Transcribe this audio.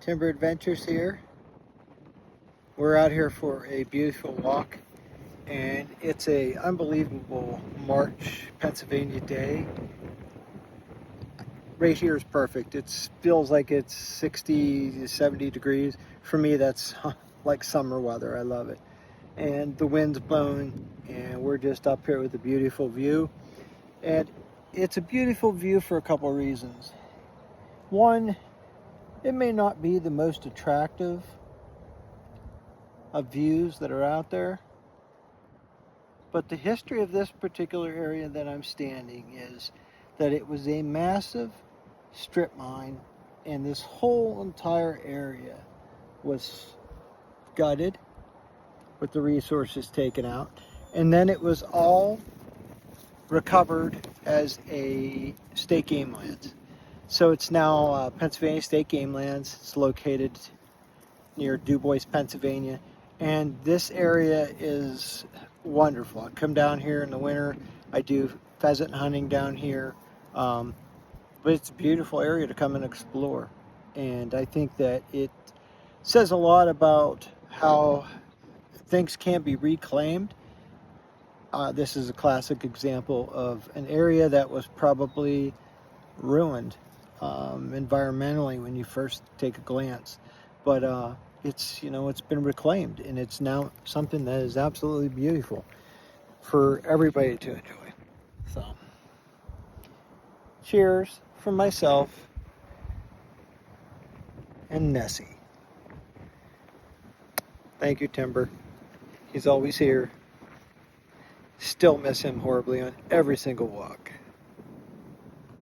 Timber Adventures here. We're out here for a beautiful walk, and it's a unbelievable March, Pennsylvania day. Right here is perfect. It feels like it's 60 to 70 degrees. For me, that's like summer weather. I love it. And the wind's blowing, and we're just up here with a beautiful view. And it's a beautiful view for a couple of reasons. One, it may not be the most attractive of views that are out there, but the history of this particular area that I'm standing is that it was a massive strip mine, and this whole entire area was gutted with the resources taken out, and then it was all recovered as a state game lands. So it's now Pennsylvania State Game Lands. It's located near Du Bois, Pennsylvania, and this area is wonderful. I come down here in the winter. I do pheasant hunting down here, but it's a beautiful area to come and explore. And I think that it says a lot about how things can be reclaimed. This is a classic example of an area that was probably ruined environmentally when you first take a glance, but it's been reclaimed, and it's now something that is absolutely beautiful for everybody to enjoy. So cheers from myself and Nessie. Thank you, Timber. He's always here. Still miss him horribly on every single walk.